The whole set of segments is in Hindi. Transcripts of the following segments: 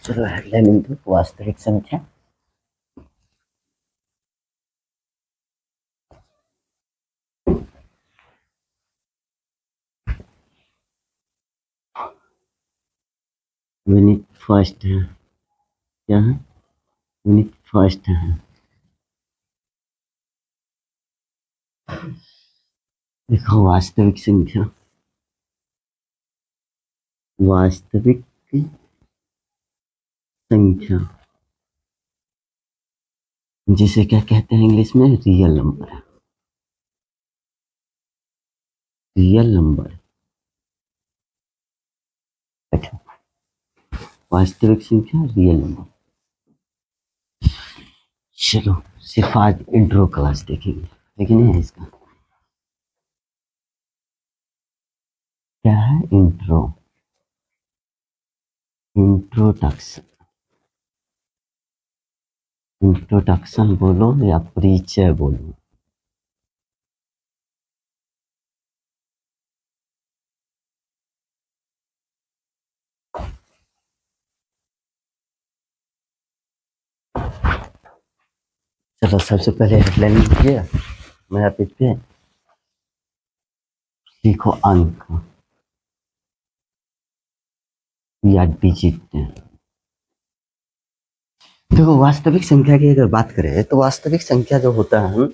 चलो हेडलाइन इंटू वास्तविक संख्या। यूनिट फर्स्ट है, क्या है? यूनिट फर्स्ट है। देखो वास्तविक संख्या, वास्तविक संख्या जिसे क्या कहते हैं इंग्लिश में? Real number. Real number. अच्छा, वास्तविक संख्या रियल नंबर। चलो सिर्फ आज इंट्रो क्लास देखेंगे, लेकिन है इसका क्या है? Intro, introduction. इंट्रोडक्शन बोलो या परिचय बोलो। चलो सबसे पहले हेडलाइन लीजिए, मैं आप पे लिखो अंक या डिजिट। देखो वास्तविक संख्या की अगर बात करें तो वास्तविक संख्या जो होता है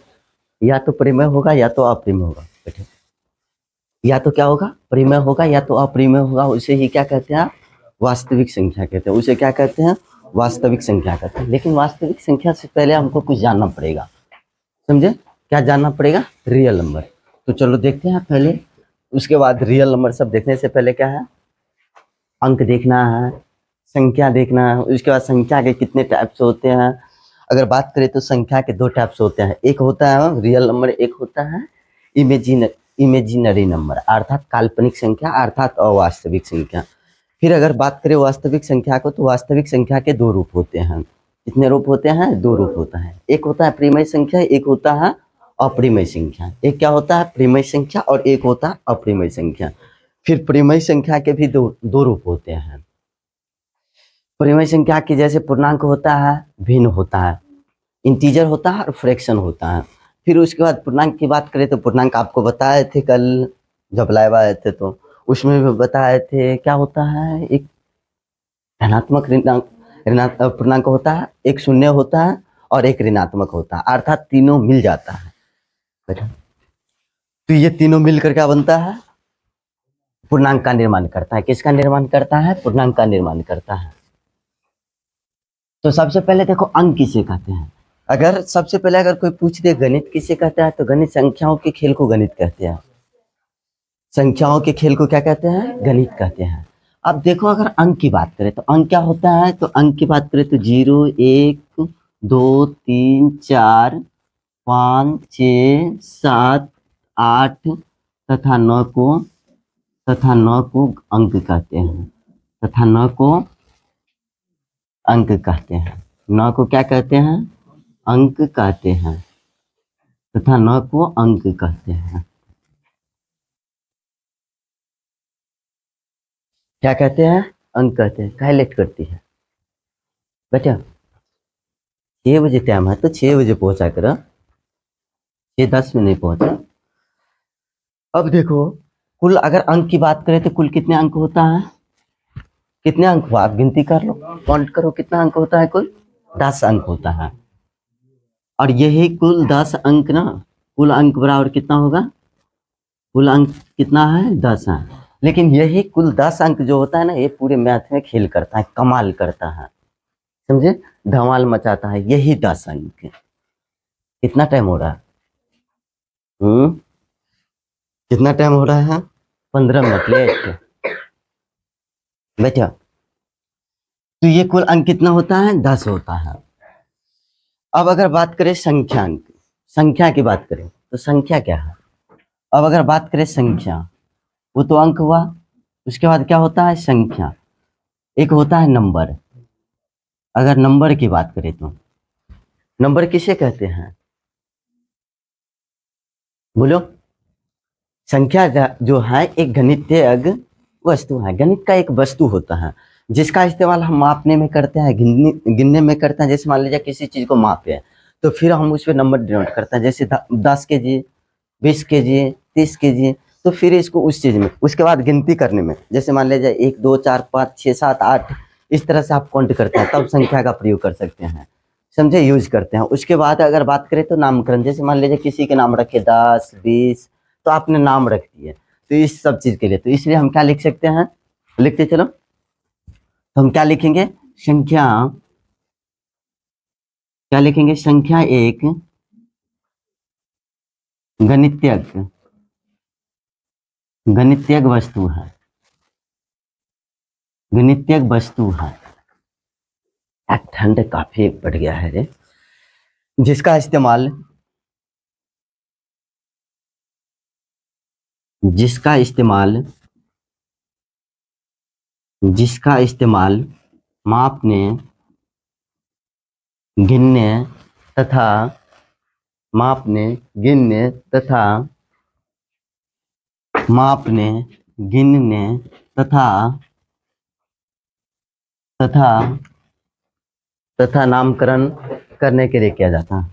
या तो परिमेय होगा या तो अपरिमेय होगा। बैठे, या तो क्या होगा? परिमेय होगा या तो अपरिमेय होगा। उसे ही क्या कहते हैं? वास्तविक संख्या कहते हैं। उसे क्या कहते हैं? वास्तविक संख्या कहते हैं। लेकिन वास्तविक संख्या से पहले हमको कुछ जानना पड़ेगा, समझे? क्या जानना पड़ेगा? Real number. तो चलो देखते हैं पहले, उसके बाद रियल नंबर सब देखने से पहले क्या है? अंक देखना है, संख्या देखना है। उसके बाद संख्या के कितने टाइप्स होते हैं। अगर बात करें तो संख्या के दो टाइप्स होते हैं, एक होता है रियल नंबर, एक होता है इमेजिनरी नंबर, अर्थात काल्पनिक संख्या, अर्थात अवास्तविक संख्या। फिर अगर बात करें वास्तविक संख्या को तो वास्तविक संख्या के दो रूप होते हैं। कितने रूप होते हैं? दो रूप होता है। एक होता है परिमेय संख्या, एक होता है अपरिमेय संख्या। एक क्या होता है? परिमेय संख्या, और एक होता है अपरिमेय संख्या। फिर परिमेय संख्या के भी दो रूप होते हैं। परिमेय संख्या की जैसे पूर्णांक होता है, भिन्न होता है, इंटीजर होता है और फ्रैक्शन होता है। फिर उसके बाद पूर्णांक की बात करें तो पूर्णांक आपको बताए थे कल जब लाइव आए थे, तो उसमें भी बताए थे क्या होता है। एक धनात्मक पूर्णांक होता है, एक शून्य होता है और एक ऋणात्मक होता है, अर्थात तीनों मिल जाता है। तो ये तीनों मिलकर क्या बनता है? पूर्णांक का निर्माण करता है। किसका निर्माण करता है? पूर्णांक का निर्माण करता है। तो सबसे पहले देखो अंक किसे कहते हैं। अगर सबसे पहले अगर कोई पूछ दे गणित किसे कहता है, तो गणित संख्याओं के खेल को गणित कहते हैं। संख्याओं के खेल को क्या कहते हैं? गणित कहते हैं। अब देखो अगर अंक की बात करें तो अंक क्या होता है? तो अंक की बात करें तो 0, 1, 2, 3, 4, 5, 6, 7, 8 तथा 9 को अंक कहते हैं। तथा 9 को अंक कहते हैं। 9 को क्या कहते हैं? अंक कहते हैं। तथा 9 को अंक कहते हैं। क्या कहते हैं? अंक कहते हैं। काहे लेट करती है बेटा? 6 बजे टाइम है तो 6 बजे पहुंचा करो, 6:10 में नहीं पहुंचा। अब देखो कुल अगर अंक की बात करें तो कुल कितने अंक होता है? कितने अंक हुआ? आप गिनती कर लो, काउंट करो कितना अंक होता है। कुल 10 अंक होता है। और यही कुल 10 अंक ना, कुल अंक बराबर कितना होगा? कुल अंक कितना है? 10 है। लेकिन यही कुल 10 अंक जो होता है ना, ये पूरे मैथ में खेल करता है, कमाल करता है, समझे? धमाल मचाता है यही 10 अंक। कितना टाइम हो रहा है? कितना टाइम हो रहा है? 15 मिनट लेट बैठा। तो ये कुल अंक कितना होता है? 10 होता है। अब अगर बात करें संख्यांक, संख्या की बात करें तो संख्या क्या है? अब अगर बात करें संख्या, वो तो अंक हुआ, उसके बाद क्या होता है? संख्या। एक होता है नंबर। अगर नंबर की बात करें तो नंबर किसे कहते हैं? बोलो। संख्या जो है एक गणितीय वस्तु है, गणित का एक वस्तु होता है। जिसका इस्तेमाल हम मापने में करते हैं, गिनने में करते हैं। जैसे मान लीजिए किसी चीज को मापे हैं तो फिर हम उस पर नंबर डिनोट करते हैं, जैसे 10 kg, 20 kg, 30 kg। तो फिर इसको उस चीज में, उसके बाद गिनती करने में, जैसे मान लीजिए 1 2 4 5 6 7 8, इस तरह से आप काउंट करते हैं, तब संख्या का प्रयोग कर सकते हैं, समझे, यूज करते हैं। उसके बाद अगर बात करें तो नामकरण, जैसे मान लीजिए किसी के नाम रखे 10 20, तो आपने नाम रख दिए, तो इस सब चीज के लिए, तो इसलिए हम क्या लिख सकते हैं, लिखते चलो। तो हम क्या लिखेंगे, संख्या, क्या लिखेंगे, संख्या एक गणितीयक गणितीयक वस्तु है, गणितीयक वस्तु है। ठंड काफी बढ़ गया है रे। जिसका इस्तेमाल, जिसका इस्तेमाल, जिसका इस्तेमाल मापने, गिनने तथा, मापने, गिनने तथा, मापने, गिनने तथा, तथा तथा नामकरण करने के लिए किया जाता है,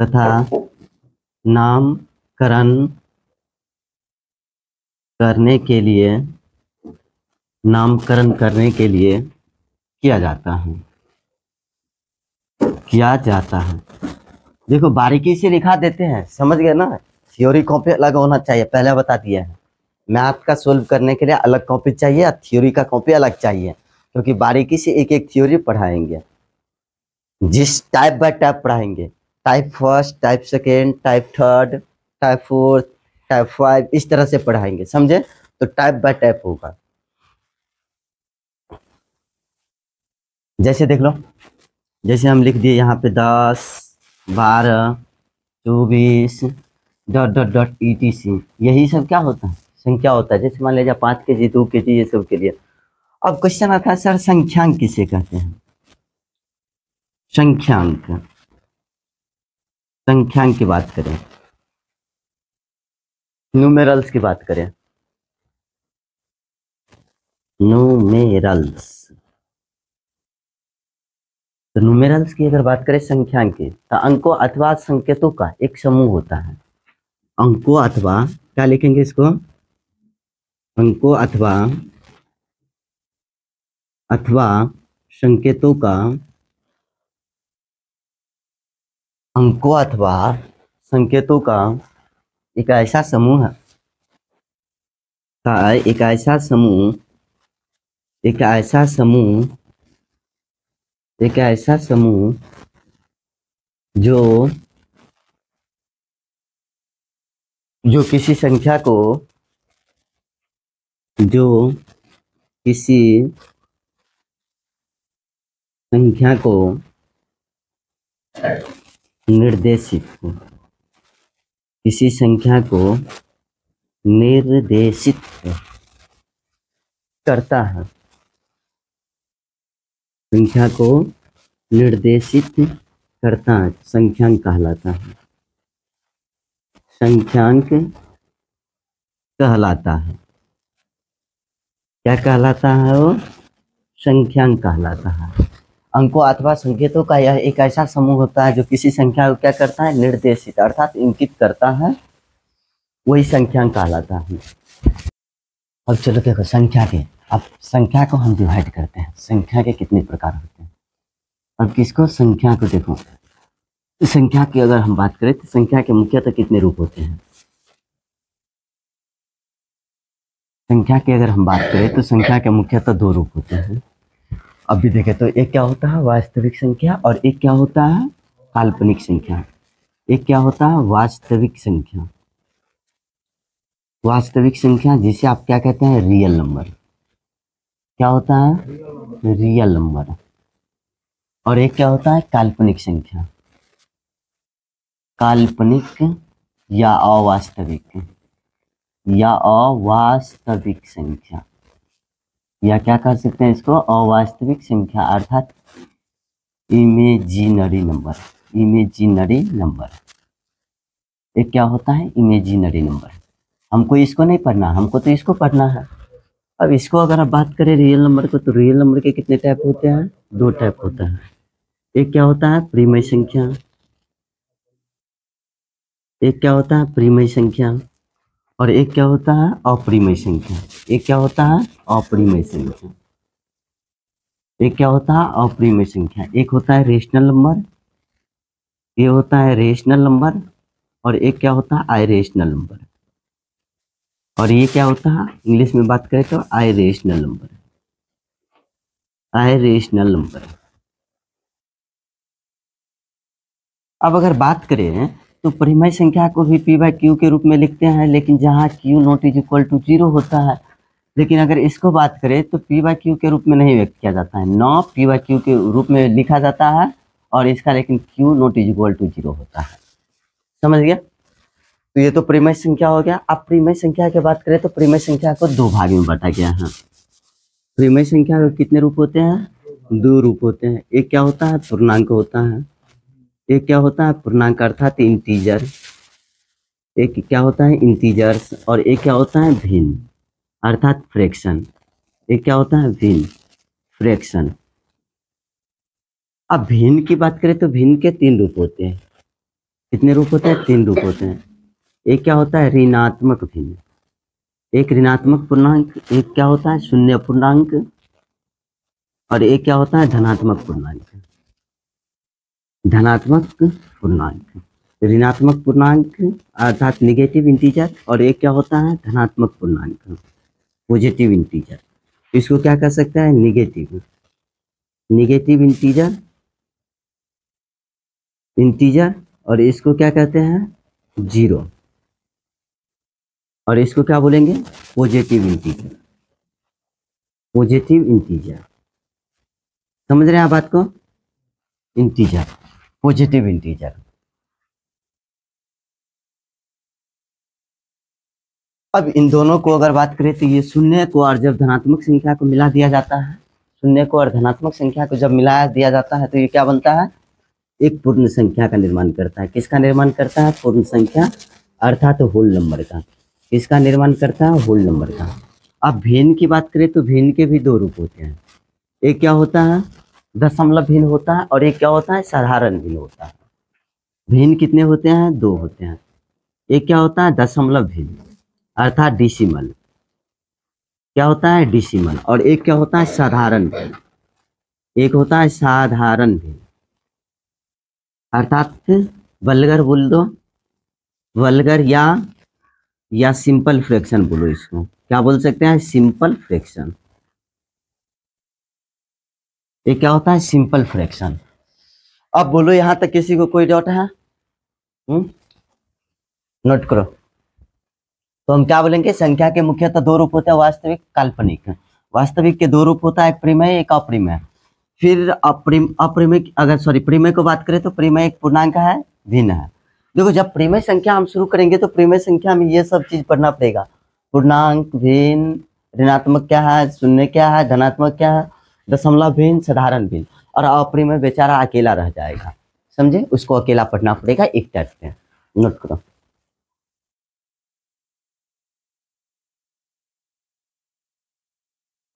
तथा नामकरण करने के लिए, नामकरण करने के लिए किया जाता है, किया जाता है। देखो बारीकी से लिखा देते हैं, समझ गए ना। थ्योरी कॉपी अलग होना चाहिए, पहले बता दिया है। मैथ का सोल्व करने के लिए अलग कॉपी चाहिए और थ्योरी का कॉपी अलग चाहिए, क्योंकि बारीकी से एक एक थ्योरी पढ़ाएंगे, जिस टाइप बाय टाइप पढ़ाएंगे, type first, type second, type third, type fourth, type 5, इस तरह से पढ़ाएंगे, समझे। तो टाइप बाय टाइप होगा। जैसे देख लो, जैसे हम लिख दिए यहाँ पे 10 12 24 डॉट डॉट डॉट ETC, यही सब क्या होता है, संख्या होता है। जैसे मान लीजिए 5 kg 2 kg, ये सब के लिए। अब क्वेश्चन आता है, सर संख्यांक किसे कहते हैं, संख्यांक, संख्यांक की बात करें, न्यूमेरल्स की बात करें, न्यूमेरल्स, तो न्यूमेरल्स की अगर बात करें संख्यांक की, तो अंकों अथवा संकेतों का एक समूह होता है। अंकों अथवा, क्या लिखेंगे इसको, अंकों अथवा, अथवा संकेतों का, अंकों अथवा संकेतों का एक ऐसा समूह है, एक ऐसा समूह, एक ऐसा समूह, एक ऐसा समूह जो जो किसी संख्या को, जो किसी संख्या को निर्देशित, किसी संख्या को निर्देशित करता है, संख्या को निर्देशित करता है, संख्यांक कहलाता है, संख्यांक कहलाता है। क्या कहलाता है वो, संख्यांक कहलाता है। अंकों अथवा संकेतों का यह एक ऐसा समूह होता है जो किसी संख्या को क्या करता है, निर्देशित अर्थात इंगित करता है, वही संख्यांक कहलाता है। अब चलो देखो संख्या के, अब संख्या को हम डिवाइड करते हैं, संख्या के कितने प्रकार होते हैं। अब किसको, संख्या को देखो, संख्या की अगर हम बात करें तो संख्या के मुख्यतः कितने रूप होते हैं। संख्या की अगर हम बात करें तो संख्या के मुख्यतः 2 रूप होते हैं। अब भी देखें तो एक क्या होता है, वास्तविक संख्या, और एक क्या होता है, काल्पनिक संख्या। एक क्या होता है, वास्तविक संख्या, वास्तविक संख्या जिसे आप क्या कहते हैं, रियल नंबर। क्या होता है, रियल नंबर। और एक क्या होता है, काल्पनिक संख्या, काल्पनिक या अवास्तविक, या अवास्तविक संख्या, या क्या कह सकते हैं इसको, अवास्तविक संख्या अर्थात इमेजिनरी नंबर, इमेजिनरी नंबर। एक क्या होता है, इमेजिनरी नंबर। हमको इसको नहीं पढ़ना, हमको तो इसको पढ़ना है, अब इसको अगर आप बात करें रियल नंबर को, तो रियल नंबर के कितने टाइप होते हैं? दो टाइप होता है। एक क्या होता है? परिमेय संख्या। एक क्या होता है? परिमेय संख्या। और एक क्या होता है? अपरिमेय संख्या। एक क्या होता है? अपरिमेय संख्या। एक क्या होता है? अपरिमेय संख्या। एक होता है रेशनल नंबर, ये होता है रेशनल नंबर। और एक क्या होता है? आइरेशनल नंबर। और ये क्या होता है? इंग्लिश में बात करें तो आइरेशनल नंबर। आइरेशनल नंबर। अब अगर बात करें तो परिमेय संख्या को भी पी बाई क्यू के रूप में लिखते हैं, लेकिन जहाँ q not is equal to 0 होता है। लेकिन अगर इसको बात करें तो पी बाई क्यू के रूप में नहीं व्यक्त किया जाता है, नौ पी बाई क्यू के रूप में लिखा जाता है, और इसका लेकिन q not is equal to 0 होता है। समझ गया? तो ये तो परिमेय संख्या हो गया। अब परिमेय संख्या की बात करें तो परिमेय संख्या को दो भाग में बांटा गया है। परिमेय संख्या के कितने रूप होते हैं? दो रूप होते हैं। एक क्या होता है? पूर्णांक होता है। एक क्या होता है? पूर्णांक अर्थात इंटीजर। एक क्या होता है? इंटीजर्स। और एक क्या होता है? भिन्न अर्थात फ्रैक्शन। एक क्या होता है? भिन्न, फ्रैक्शन। अब भिन्न की बात करें तो भिन्न के तीन रूप होते हैं। कितने रूप होते हैं? तीन रूप होते हैं। एक क्या होता है? ऋणात्मक भिन्न। एक ऋणात्मक पूर्णांक। एक क्या होता है? शून्य पूर्णांक। और एक क्या होता है? धनात्मक पूर्णांक। धनात्मक पूर्णांक, ऋणात्मक पूर्णांक अर्थात निगेटिव इंटीजर। और एक क्या होता है? धनात्मक पूर्णांक, पॉजिटिव इंटीजर। इसको क्या कर सकता है? Negative, negative integer, integer. और इसको क्या कहते हैं? जीरो। और इसको क्या बोलेंगे? Positive integer, positive integer. समझ रहे हैं आप बात को? Integer, positive integer. अब इन दोनों को अगर बात करें तो ये शून्य को और जब धनात्मक संख्या को मिला दिया जाता है, शून्य को और धनात्मक संख्या को जब मिलाया दिया जाता है तो ये क्या बनता है? एक पूर्ण संख्या का निर्माण करता है। किसका निर्माण करता है? पूर्ण संख्या अर्थात होल नंबर का। किसका निर्माण करता है? होल नंबर का। अब भिन्न की बात करें तो भिन्न के भी दो रूप होते हैं। एक क्या होता है? दशमलव भिन्न होता है। और एक क्या होता है? साधारण भिन्न होता है। भिन्न कितने होते हैं? दो होते हैं। एक क्या होता है? दशमलव भिन्न अर्थात डिसिमल। क्या होता है? डिसिमल। और एक क्या होता है? साधारण भिन्न। एक होता है साधारण भिन्न अर्थात वल्गर बोल दो, वल्गर या सिंपल फ्रैक्शन बोलो। इसको क्या बोल सकते हैं? Simple fraction. ये क्या होता है? Simple fraction. अब बोलो यहां तक किसी को कोई डाउट है? नोट करो। तो हम क्या बोलेंगे? संख्या के मुख्यतः दो रूप होते हैं, वास्तविक, काल्पनिक। वास्तविक के दो रूप होता है, एक परिमेय, एक अपरिमेय। फिर अपरिमेय, अगर सॉरी परिमेय को बात करें तो परिमेय एक पूर्णांक है, भिन्न है। देखो जब परिमेय संख्या हम शुरू करेंगे तो परिमेय संख्या में ये सब चीज पढ़ना पड़ेगा। पूर्णांक, भिन्न, ऋणात्मक क्या है, शून्य क्या है, धनात्मक क्या है, दशमलव भिन्न, साधारण भिन्न। और अपरिमेय बेचारा अकेला रह जाएगा, समझे? उसको अकेला पढ़ना पड़ेगा एक टेस्ट में। नोट करो।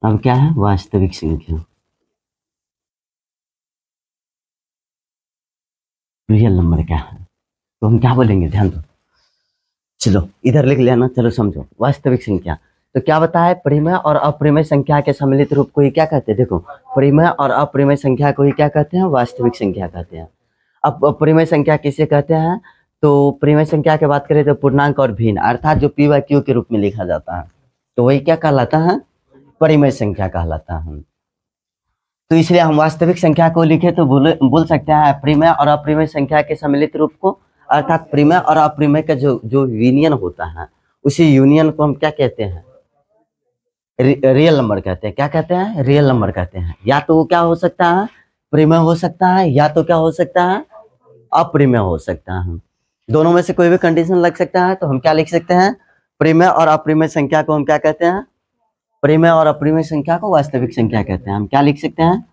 अब क्या है? वास्तविक संख्या, रियल नंबर क्या है? तो हम क्या बोलेंगे? ध्यान दो। चलो इधर लिख लेना। चलो समझो। वास्तविक संख्या तो क्या बताया? परिमेय और अपरिमेय संख्या के सम्मिलित रूप को ही क्या कहते हैं? देखो, परिमेय और अपरिमेय संख्या को ही क्या कहते हैं? वास्तविक संख्या कहते हैं। अब अपरिमेय संख्या किसे कहते हैं? तो परिमेय संख्या की बात करें तो पूर्णांक और भिन्न अर्थात जो पी बाई क्यू के रूप में लिखा जाता है, तो वही क्या कहलाता है? परिमेय संख्या कहलाता है। तो इसलिए हम वास्तविक संख्या को लिखे तो बोल सकते हैं परिमेय और अपरिमेय संख्या के सम्मिलित रूप को, अर्थात परिमेय और अपरिमेय का जो जो यूनियन होता है, उसी यूनियन को हम क्या कहते हैं? रियल नंबर कहते हैं। क्या कहते हैं? रियल नंबर कहते हैं। या तो वो क्या हो सकता है? परिमेय हो सकता है, या तो क्या हो सकता है? अपरिमेय हो सकता है। दोनों में से कोई भी कंडीशन लग सकता है। तो हम क्या लिख सकते हैं? परिमेय और अपरिमेय संख्या को हम क्या कहते हैं? परिमेय और अपरिमेय संख्या को वास्तविक संख्या कहते हैं। हम क्या लिख सकते हैं?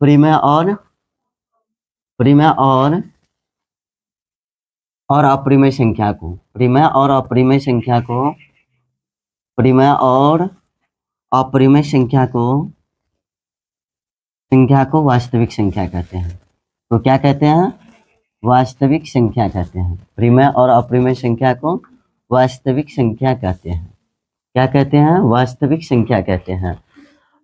परिमेय और अपरिमेय संख्या को, परिमेय और अपरिमेय संख्या को, परिमेय और अपरिमेय संख्या को वास्तविक संख्या कहते हैं। तो क्या कहते हैं? वास्तविक संख्या कहते हैं। परिमेय और अपरिमेय संख्या को वास्तविक संख्या कहते हैं। क्या कहते हैं? वास्तविक संख्या कहते हैं।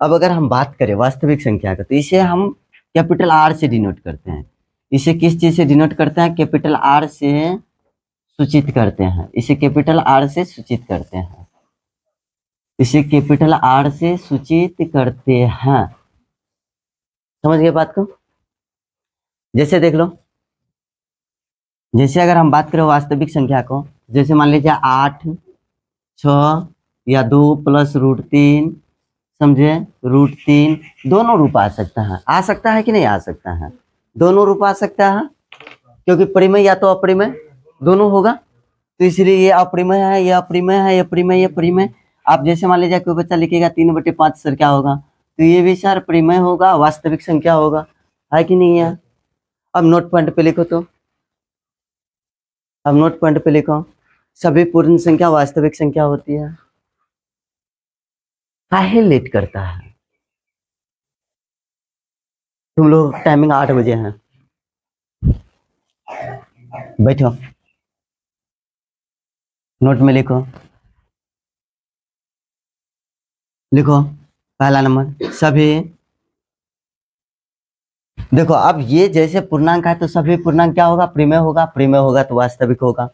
अब अगर हम बात करें वास्तविक संख्या का, तो इसे हम कैपिटल आर से डिनोट करते हैं। इसे किस चीज से डिनोट करते हैं? कैपिटल आर से सूचित करते हैं। इसे कैपिटल आर से सूचित करते हैं। इसे कैपिटल आर से सूचित करते हैं। समझ गए बात को? जैसे देख लो, जैसे अगर हम बात करें वास्तविक संख्या को, जैसे मान लीजिए 8, 6 या 2 प्लस √3, समझे? √3 दोनों रूप आ सकता है। आ सकता है कि नहीं आ सकता है? दोनों रूप आ सकता है, क्योंकि परिमेय या तो अपरिमेय दोनों होगा। तो इसलिए ये अपरिमेय है, ये अपरिमेय है, ये परिमेय, ये परिमेय। आप जैसे मान लीजिए कोई बच्चा लिखेगा 3/5 सर क्या होगा, तो ये भी सर परिमेय होगा, वास्तविक संख्या होगा, है कि नहीं है? अब नोट पॉइंट पे लिखो, तो अब नोट पॉइंट पे लिखो, सभी पूर्ण संख्या वास्तविक संख्या होती है। काहे लेट करता है? तुम लोग टाइमिंग 8 बजे है, बैठो, नोट में लिखो, लिखो पहला नंबर सभी। देखो अब ये जैसे पूर्णांक है तो सभी पूर्णांक क्या होगा? परिमेय होगा। परिमेय होगा तो वास्तविक होगा।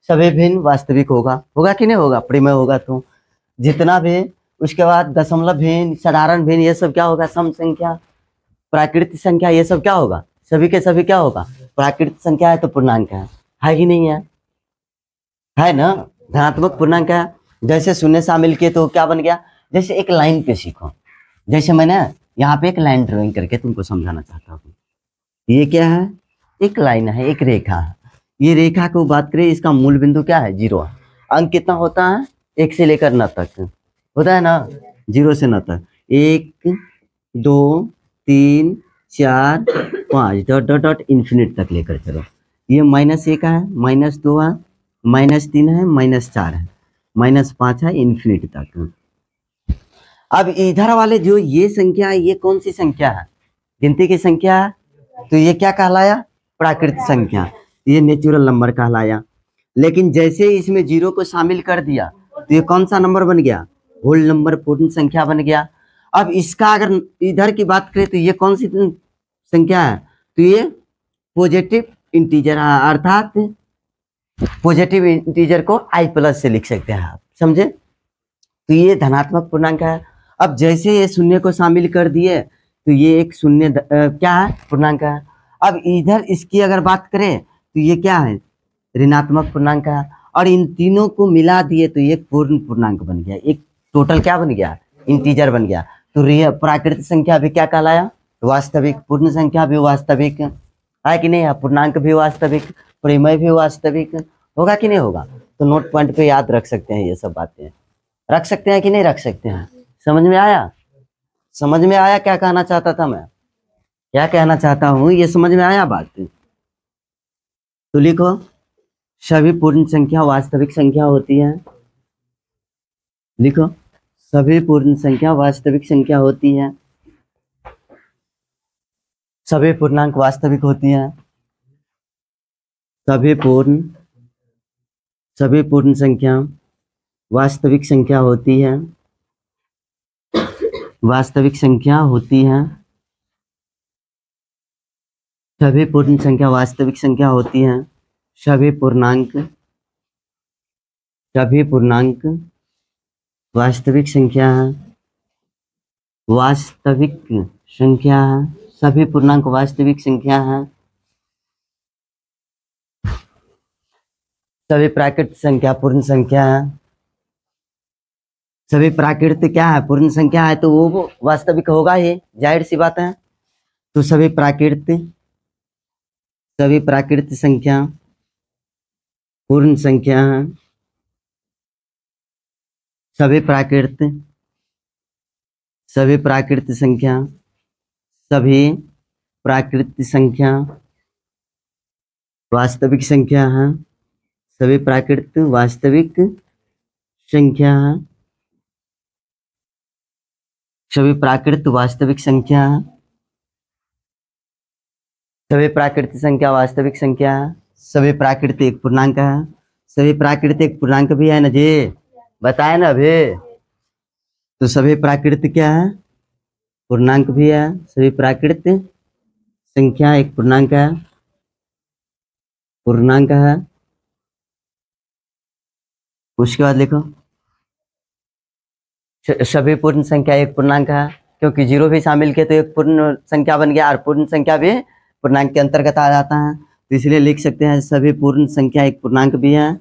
सभी भिन्न वास्तविक होगा, होगा कि नहीं होगा? परिमेय होगा तो जितना भी, उसके बाद दशमलव भिन्न, साधारण भिन्न, ये सब क्या होगा? सम संख्या, प्राकृतिक संख्या, ये सब क्या होगा? सभी के सभी क्या होगा? प्राकृतिक संख्या है तो पूर्णांक है कि नहीं है? है ना? धनात्मक पूर्णांक है। जैसे शून्य शामिल किए तो क्या बन गया? जैसे एक लाइन पे सीखो, जैसे मैंने यहाँ पे एक लाइन ड्राइंग करके तुमको समझाना चाहता हूँ। ये क्या है? एक लाइन है, एक रेखा है। ये रेखा को बात करें, इसका मूल बिंदु क्या है? 0 है। अंक कितना होता है? 1 से लेकर 9 तक होता है ना, 0 से 9 तक। 1, 2, 3, 4, 5 डॉट डॉट डॉट इन्फिनिट तक लेकर चलो। ये -1 है, -2 है, -3 है, -4 है, -5 है, इन्फिनिट तक। अब इधर वाले जो ये संख्या है, ये कौन सी संख्या है? गिनती की संख्या है, तो ये क्या कहलाया? प्राकृतिक संख्या, ये नेचुरल नंबर कहलाया। लेकिन जैसे इसमें 0 को शामिल कर दिया तो ये कौन सा नंबर बन गया? होल नंबर, पूर्ण संख्या बन गया। अब इसका अगर इधर की बात करें तो ये कौन सी संख्या है? तो ये पॉजिटिव इंटीजर है, अर्थात पॉजिटिव इंटीजर को i+ से लिख सकते हैं आप, समझे? तो ये धनात्मक पूर्णांक है। अब जैसे ये शून्य को शामिल कर दिए तो ये एक शून्य क्या है? पूर्णांक है। अब इधर इसकी अगर बात करें तो ये क्या है? ऋणात्मक पूर्णांक है। और इन तीनों को मिला दिए तो ये पूर्ण पूर्णांक बन गया, एक टोटल क्या बन गया? इंटीजर बन गया। तो प्राकृतिक संख्या भी क्या कहलाया? वास्तविक। पूर्ण संख्या भी वास्तविक है कि नहीं है? पूर्णांक भी वास्तविक, परिमेय भी वास्तविक, होगा कि नहीं होगा? तो नोट पॉइंट पे याद रख सकते हैं, ये सब बातें रख सकते हैं कि नहीं रख सकते हैं? समझ में आया? समझ में आया क्या कहना चाहता था मैं, क्या कहना चाहता हूँ? ये समझ में आया बात? तो लिखो, सभी पूर्ण संख्या वास्तविक संख्या होती है। लिखो, सभी पूर्ण संख्या वास्तविक संख्या होती है। सभी पूर्णांक वास्तविक होती है। सभी पूर्ण संख्या वास्तविक संख्या होती है। वास्तविक संख्या होती है। सभी पूर्ण संख्या वास्तविक संख्या होती है। सभी पूर्णांक वास्तविक संख्या है। वास्तविक संख्या है। सभी पूर्णांक वास्तविक संख्या है। सभी प्राकृतिक संख्या पूर्ण संख्या है। सभी प्राकृतिक क्या है? पूर्ण संख्या है, तो वो वास्तविक होगा ही, जाहिर सी बात है। तो सभी प्राकृतिक संख्या पूर्ण संख्या है। सभी प्राकृतिक संख्या वास्तविक संख्या है। सभी प्राकृतिक वास्तविक संख्या है। सभी प्राकृत वास्तविक संख्या, सभी प्राकृतिक संख्या वास्तविक संख्या, सभी प्राकृत एक पूर्णांक है, सभी प्राकृत एक पूर्णांक भी है ना जी, बताए ना अभी। तो सभी प्राकृत क्या है, पूर्णांक भी है, सभी प्राकृत संख्या एक पूर्णांक है, पूर्णांक है। उसके बाद लिखो सभी पूर्ण संख्या एक पूर्णांक है, क्योंकि जीरो भी शामिल किए तो एक पूर्ण संख्या बन गया, और पूर्ण संख्या भी पूर्णांक के अंतर्गत आ जाता है, तो इसलिए लिख सकते हैं सभी पूर्ण संख्या एक पूर्णांक भी है,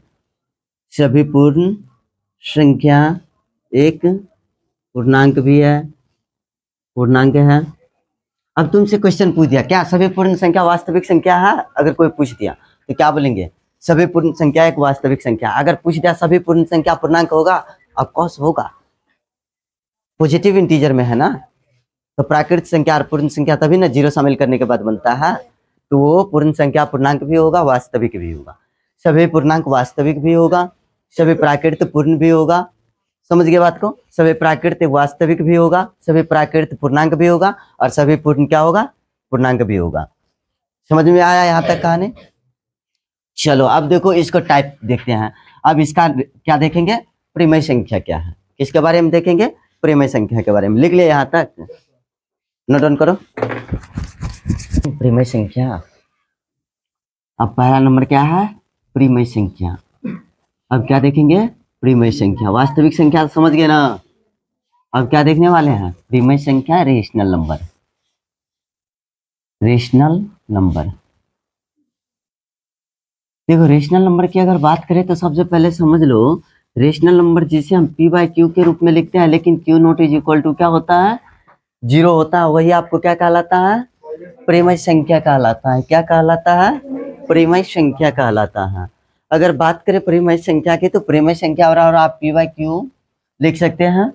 सभी पूर्ण संख्या एक पूर्णांक भी है, पूर्णांक है। अब तुमसे क्वेश्चन पूछ दिया, क्या सभी पूर्ण संख्या वास्तविक संख्या है? अगर कोई पूछ दिया तो क्या बोलेंगे? सभी पूर्ण संख्या एक वास्तविक संख्या। अगर पूछ दिया सभी पूर्ण संख्या पूर्णांक होगा, ऑफ कोर्स होगा, पॉजिटिव इंटीजर में है ना, तो प्राकृतिक संख्या और पूर्ण संख्या तभी ना जीरो शामिल करने के बाद बनता है, तो वो पूर्ण संख्या पूर्णांक भी होगा, वास्तविक भी होगा। सभी पूर्णांक वास्तविक भी होगा, सभी प्राकृत पूर्ण भी होगा, समझ गए बात को? सभी प्राकृत वास्तविक भी होगा, सभी प्राकृत पूर्णांक भी होगा, और सभी पूर्ण क्या होगा, पूर्णांक भी होगा। समझ में आया यहाँ तक कहानी? चलो अब देखो इसको टाइप देखते हैं। अब इसका क्या देखेंगे, परिमेय संख्या क्या है, किसके बारे में देखेंगे, परिमेय संख्या के बारे में। लिख लिया यहाँ तक, नोट डाउन करो। परिमेय संख्या, अब पहला नंबर क्या है, परिमेय संख्या। अब क्या देखेंगे, परिमेय संख्या। वास्तविक संख्या समझ गए ना, अब क्या देखने वाले हैं, परिमेय संख्या, रेशनल नंबर, रेशनल नंबर। देखो रेशनल नंबर की अगर बात करें तो सबसे पहले समझ लो, रेशनल नंबर जिसे हम p बाई क्यू के रूप में लिखते हैं, लेकिन q not is equal to क्या होता है, जीरो होता है, वही आपको क्या कहलाता है, परिमेय संख्या कहलाता है। क्या कहलाता है, परिमेय संख्या कहलाता है। अगर बात करें परिमेय संख्या की, तो परिमेय संख्या बराबर आप p बाई क्यू लिख सकते हैं।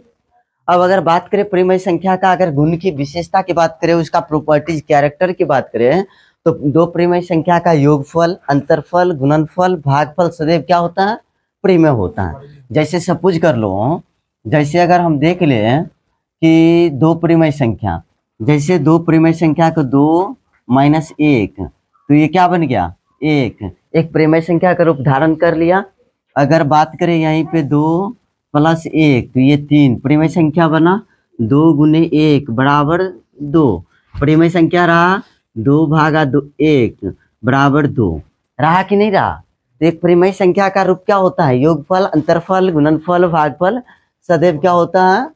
अब अगर बात करें परिमेय संख्या का, अगर गुण की विशेषता की बात करें, उसका प्रॉपर्टीज कैरेक्टर की बात करें, तो दो परिमेय संख्या का योगफल, अंतरफल, गुणनफल, भागफल सदैव क्या होता है, परिमेय होता है। जैसे सपोज कर लो, जैसे अगर हम देख लें कि दो परिमेय संख्या, जैसे दो परिमेय संख्या को 2 माइनस 1, तो ये क्या बन गया, एक परिमेय संख्या का रूप धारण कर लिया। अगर बात करें यहीं पे 2 प्लस 1, तो ये 3 परिमेय संख्या बना, 2 गुने 1 बराबर 2, परिमेय संख्या रहा 2 भागा 2 1 बराबर 2, रहा कि नहीं रहा? तो एक परिमेय संख्या का रूप क्या होता है, योगफल, अंतरफल, गुणनफल, भागफल सदैव क्या होता है,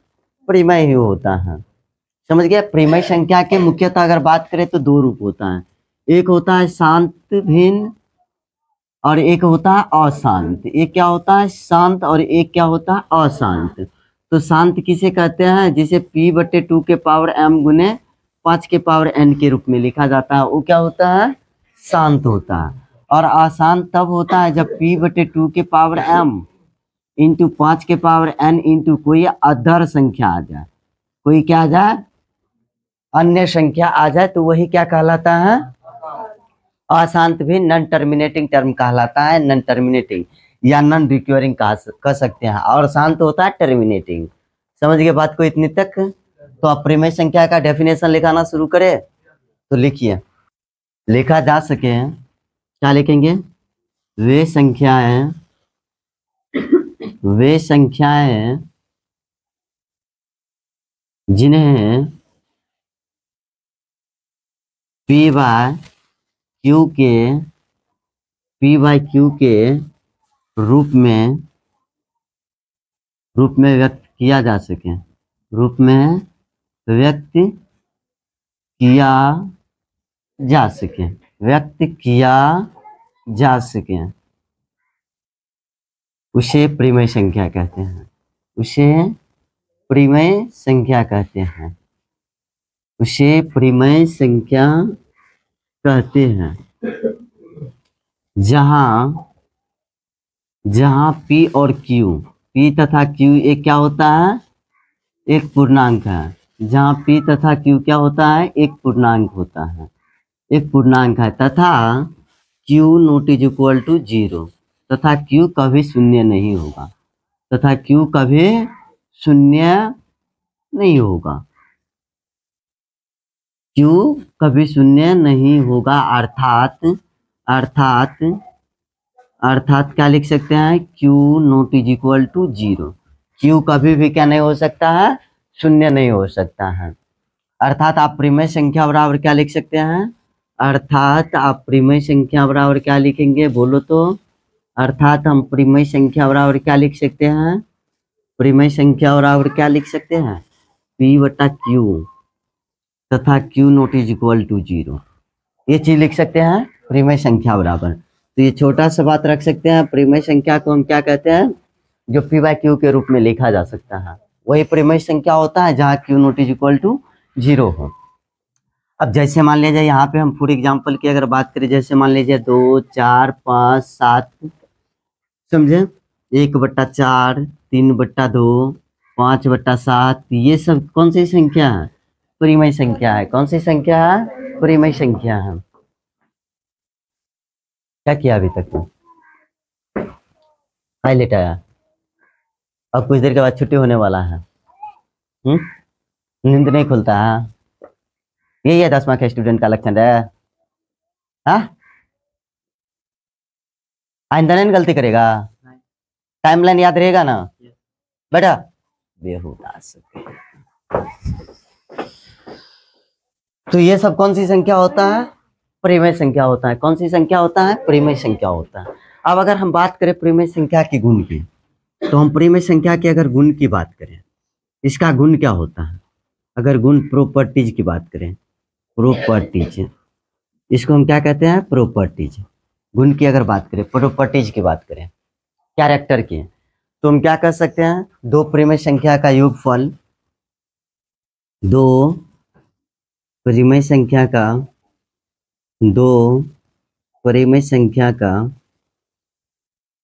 परिमेय ही होता है। समझ गए? परिमेय संख्या के मुख्यतः अगर बात करें तो दो रूप होता है, एक होता है शांत भिन्न और एक होता है अशांत। एक क्या होता है, शांत, और एक क्या होता है, अशांत। तो शांत किसे कहते हैं, जिसे p/2 के पावर m गुने 5 के पावर n के रूप में लिखा जाता है, वो क्या होता है, शांत होता है। और अशांत तब होता है जब p/2 के पावर m इंटू 5 के पावर n इंटू कोई अधर संख्या आ जाए, कोई क्या आ जाए, अन्य संख्या आ जाए, तो वही क्या कहलाता है, अशांत भी नॉन टर्मिनेटिंग टर्म कहलाता है, नॉन टर्मिनेटिंग या नॉन रिक्योरिंग कह सकते हैं, और शांत होता है टर्मिनेटिंग। समझ गए बात को इतनी तक? तो आप परिमेय संख्या का डेफिनेशन लिखाना शुरू करें, तो लिखिए, लिखा जा सके क्या लिखेंगे, वे संख्याएं जिन्हें p बाय क्यू के रूप में व्यक्त किया जा सके, रूप में व्यक्त किया जा सके, उसे परिमेय संख्या कहते हैं, उसे परिमेय संख्या कहते हैं, उसे परिमेय संख्या कहते हैं। जहां p और q, p तथा q एक क्या होता है, एक पूर्णांक है। जहां p तथा q क्या होता है, एक पूर्णांक होता है, एक पूर्णांक है, तथा q not is equal to 0, तथा q कभी शून्य नहीं होगा, तथा q कभी शून्य नहीं होगा। Q कभी शून्य नहीं होगा, अर्थात क्या लिख सकते हैं, Q not is equal to 0। Q कभी भी क्या नहीं हो सकता है, शून्य नहीं हो सकता है। अर्थात आप परिमेय संख्या बराबर क्या लिख सकते हैं, अर्थात आप परिमेय संख्या बराबर क्या लिखेंगे, बोलो तो। अर्थात हम परिमेय संख्या बराबर क्या लिख सकते हैं, परिमेय संख्या बराबर क्या लिख सकते हैं, P बटा Q तथा Q not is equal to 0। ये चीज लिख सकते हैं परिमेय संख्या बराबर। तो ये छोटा सा बात रख सकते हैं, परिमेय संख्या को हम क्या कहते हैं, जो P बाय Q के रूप में लिखा जा सकता है, वही परिमेय संख्या होता है जहाँ Q not is equal to 0 हो। अब जैसे मान लीजिए यहाँ पे हम फॉर एग्जाम्पल की अगर बात करें, जैसे मान लीजिए 2, 4, 5, 7, समझे, 1/4, 3/2, 5/7, ये सब कौन सी संख्या है, परिमेय संख्या है। कौन सी संख्या है, परिमेय संख्या है। क्या किया अभी तक में, हाईलाइट आया। अब कुछ देर के बाद छुट्टी होने वाला है, नींद नहीं खुलता है। यही है 10वां के स्टूडेंट का लक्षण है। हाँ, आइंदा नहीं गलती करेगा, टाइमलाइन याद रहेगा ना बेटा, बेहुदा। तो ये सब कौन सी संख्या होता है, परिमेय संख्या होता है। कौन सी संख्या होता है, परिमेय संख्या होता है। अब अगर हम बात करें परिमेय संख्या के गुण की, तो हम परिमेय संख्या के अगर गुण की बात करें, इसका गुण क्या होता है, अगर गुण प्रॉपर्टीज की बात करें, प्रॉपर्टीज, इसको हम क्या कहते हैं, प्रॉपर्टीज। गुण की अगर बात करें, प्रॉपर्टीज की बात करें, कैरेक्टर की, तो हम क्या कर सकते हैं, दो परिमेय संख्या का योगफल, दो परिमेय संख्या का, दो परिमेय संख्या का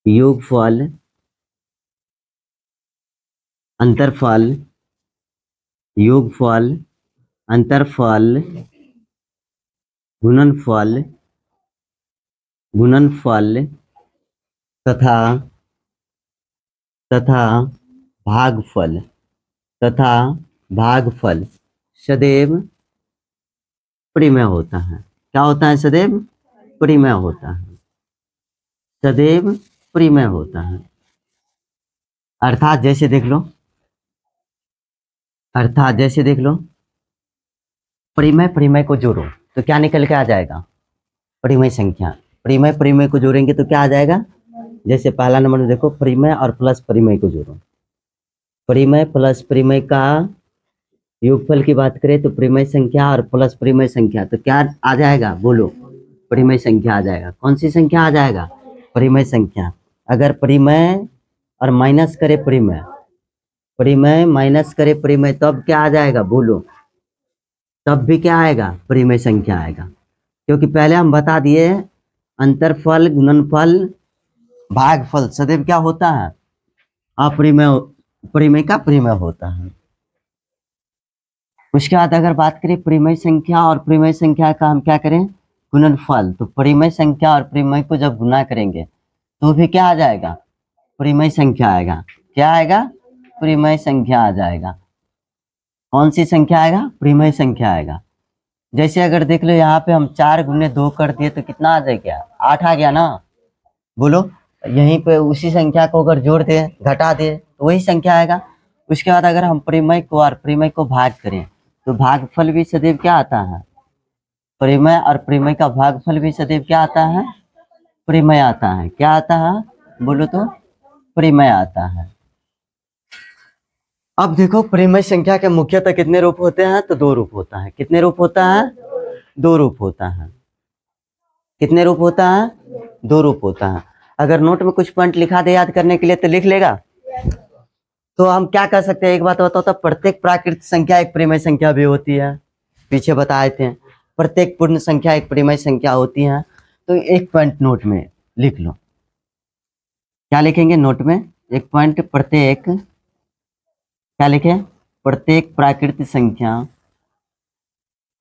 योगफल, अंतरफल, योगफल, अंतरफल, गुणनफल, गुणनफल तथा भागफल, सदैव परिमेय होता है। क्या होता है, सदैव परिमेय होता है, सदैव परिमेय होता है। अर्थात जैसे देख लो, परिमेय को जोड़ो तो क्या निकल के आ जाएगा, परिमेय संख्या। परिमेय को जोड़ेंगे तो क्या आ जाएगा, जैसे पहला नंबर में देखो, परिमेय और प्लस परिमेय को जोड़ो, परिमेय प्लस परिमेय का योगफल की बात करें तो परिमेय संख्या और प्लस परिमेय संख्या, तो क्या आ जाएगा, बोलो, परिमेय संख्या आ जाएगा। कौन सी संख्या आ जाएगा, परिमेय संख्या। अगर परिमेय और माइनस करे परिमेय, परिमेय माइनस करे परिमेय, तब क्या आ जाएगा, बोलो, तब भी क्या आएगा, परिमेय संख्या आएगा। क्योंकि पहले हम बता दिए, अंतरफल, गुणनफल, भागफल सदैव क्या होता है, अपरिमेय, परिमेय का परिमेय होता है। उसके बाद अगर बात करें परिमेय संख्या और परिमेय संख्या का हम क्या करें, गुणनफल, तो परिमेय संख्या और परिमेय को जब गुना करेंगे तो भी क्या आ जाएगा, परिमेय संख्या आएगा। क्या आएगा, परिमेय संख्या आ जाएगा। कौन सी संख्या आएगा, परिमेय संख्या आएगा। जैसे अगर देख लो यहाँ पे हम 4 गुने 2 कर दिए तो कितना आ जाएगा, 8 आ गया ना, बोलो। यहीं पे उसी संख्या को अगर जोड़ दे, घटा दे, तो वही संख्या आएगा। उसके बाद अगर हम परिमेय को और परिमेय को भाग करें तो भागफल भी सदैव क्या आता है, परिमेय और परिमेय का भागफल भी सदैव क्या आता है, परिमेय आता है। क्या आता है, बोलो तो, परिमेय आता है। अब देखो परिमेय संख्या के मुख्यतः कितने रूप होते हैं, तो 2 रूप होता है। कितने रूप होता है, 2 रूप होता है। कितने रूप होता है, 2 रूप होता है। अगर नोट में कुछ पॉइंट लिखा दे याद करने के लिए तो लिख लेगा। तो हम क्या कर सकते हैं, एक बात बताओ तो, प्रत्येक प्राकृत संख्या एक परिमेय संख्या भी होती है, पीछे बताए थे। प्रत्येक पूर्ण संख्या एक परिमेय संख्या होती है। तो एक पॉइंट नोट में लिख लो, क्या लिखेंगे नोट में, एक पॉइंट, प्रत्येक, क्या लिखे, प्रत्येक प्राकृत संख्या,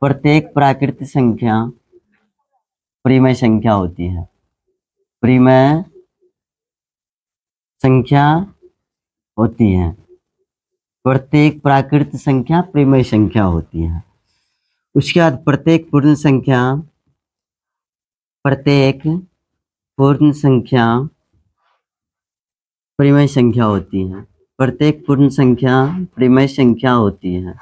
प्रत्येक प्राकृत संख्या परिमेय संख्या होती है, परिमेय संख्या होती है। प्रत्येक प्राकृत संख्या परिमेय संख्या होती है। उसके बाद प्रत्येक पूर्ण संख्या परिमेय संख्या होती है। प्रत्येक पूर्ण संख्या परिमेय संख्या होती है।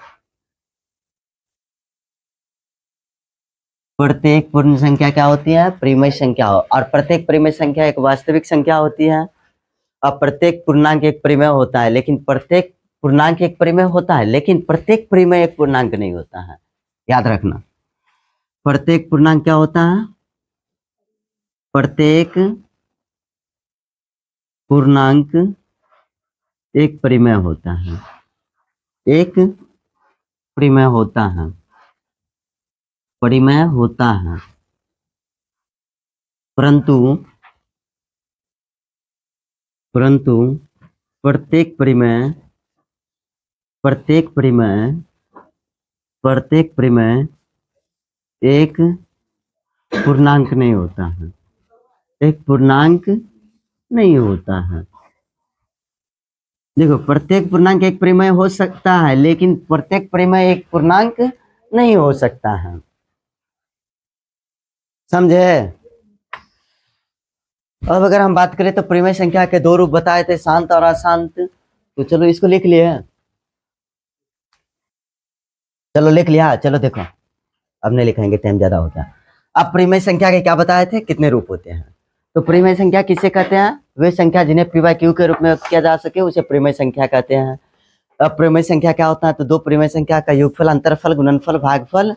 प्रत्येक पूर्ण संख्या क्या होती है? परिमेय संख्या। और प्रत्येक परिमेय संख्या एक वास्तविक संख्या होती है। अब प्रत्येक पूर्णांक एक परिमेय होता है, लेकिन प्रत्येक पूर्णांक एक परिमेय होता है, लेकिन प्रत्येक परिमेय एक पूर्णांक नहीं होता है। याद रखना, प्रत्येक पूर्णांक क्या होता है? प्रत्येक पूर्णांक एक परिमेय होता है, एक परिमेय होता है, परिमेय होता है। परंतु प्रत्येक परिमेय एक पूर्णांक नहीं होता है, एक पूर्णांक नहीं होता है। देखो, प्रत्येक पूर्णांक एक परिमेय हो सकता है, लेकिन प्रत्येक परिमेय एक पूर्णांक नहीं हो सकता है। समझे? अब अगर हम बात करें तो परिमेय संख्या के दो रूप बताए थे, शांत और अशांत। तो चलो इसको लिख लिए, चलो लिख लिया। चलो देखो, अब नहीं लिखेंगे, टाइम ज्यादा होता है। अब परिमेय संख्या के क्या बताए थे, कितने रूप होते हैं। तो परिमेय संख्या किसे कहते हैं? वे संख्या जिन्हें p बाय q के रूप में व्यक्त किया जा सके उसे परिमेय संख्या कहते हैं। अब परिमेय संख्या क्या होता है? तो दो परिमेय संख्या का योगफल, अंतरफल, गुणनफल, भागफल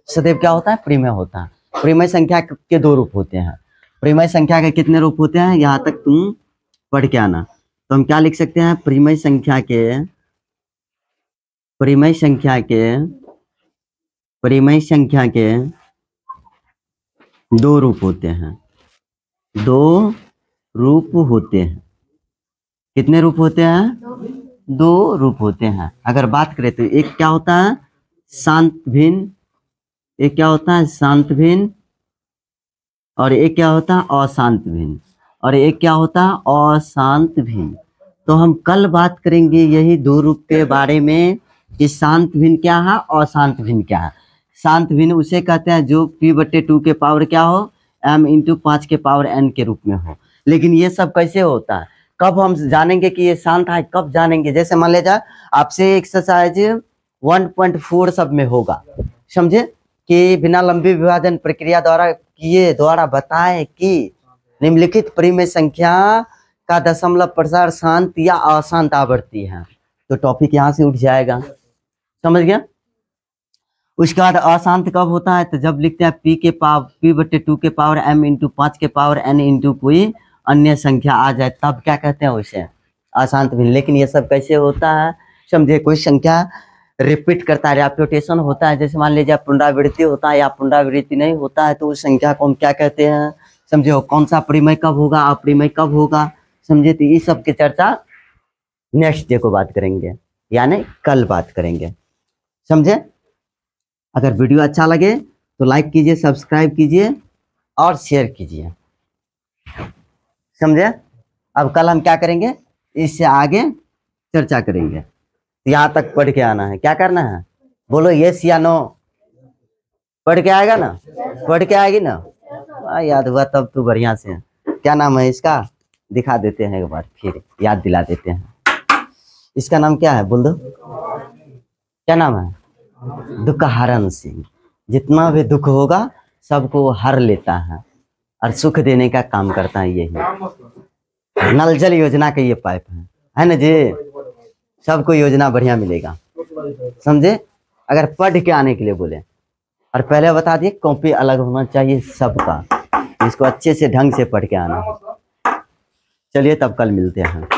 सदैव क्या होता है? परिमेय होता है। परिमेय संख्या के दो रूप होते हैं। परिमेय संख्या के कितने रूप होते हैं, यहाँ तक तुम पढ़ के आना। तो हम क्या लिख सकते हैं? परिमेय संख्या के दो रूप होते हैं, दो रूप होते हैं। कितने रूप होते हैं? दो रूप होते हैं। अगर बात करें तो एक क्या होता है? शांत भिन्न। एक क्या होता है? शांत भिन्न। और एक क्या होता है? अशांत भिन्न। और एक क्या होता है? अशांत भिन्न। तो हम कल बात करेंगे यही दो रूप के बारे में कि शांत भिन्न क्या है, अशांत भिन्न क्या है। शांत भिन्न उसे कहते हैं जो p/2 के पावर क्या हो? m × 5 के पावर n के रूप में हो। लेकिन ये सब कैसे होता है, कब हम जानेंगे कि ये शांत है? कब जानेंगे? जैसे मान लीजिए आपसे एक्सरसाइज 1.4 सब में होगा, समझे, कि बिना लंबी विभाजन प्रक्रिया द्वारा बताएं कि निम्नलिखित परिमेय संख्या का दशमलव प्रसार शांत या अशांत आवृत्ति है। तो टॉपिक यहाँ से उठ जाएगा, समझ गया? उसके बाद अशांत कब होता है? तो जब लिखते हैं p/2 के पावर m × 5 के पावर n × कोई अन्य संख्या आ जाए, तब क्या कहते हैं उसे? अशांत भिन्न। लेकिन ये सब कैसे होता है, समझे? कोई संख्या रिपीट करता है, रेपिटेशन होता है, जैसे मान लीजिए पुनरावृत्ति होता है या पुनरावृत्ति नहीं होता है, तो उस संख्या को हम क्या कहते हैं, समझे? कौन सा परिमेय कब होगा, अपरिमेय कब होगा, समझे? तो ये सब की चर्चा नेक्स्ट डे को बात करेंगे, यानी कल बात करेंगे, समझे? अगर वीडियो अच्छा लगे तो लाइक कीजिए, सब्सक्राइब कीजिए और शेयर कीजिए, समझे? अब कल हम क्या करेंगे, इससे आगे चर्चा करेंगे। यहाँ तक पढ़ के आना है। क्या करना है, बोलो यस या नो? पढ़ के आएगा ना? पढ़ के आएगी ना? याद हुआ तब तो बढ़िया से। क्या नाम है इसका, दिखा देते हैं एक बार, फिर याद दिला देते हैं। इसका नाम क्या है, बोल दो, क्या नाम है? दुखहरण सिंह। जितना भी दुख होगा सबको हर लेता है और सुख देने का काम करता है। यही नल जल योजना का ये पाइप है ना जी? सबको योजना बढ़िया मिलेगा, समझे? अगर पढ़ के आने के लिए बोले, और पहले बता दिए कॉपी अलग होना चाहिए सबका, इसको अच्छे से ढंग से पढ़ के आना। चलिए तब कल मिलते हैं।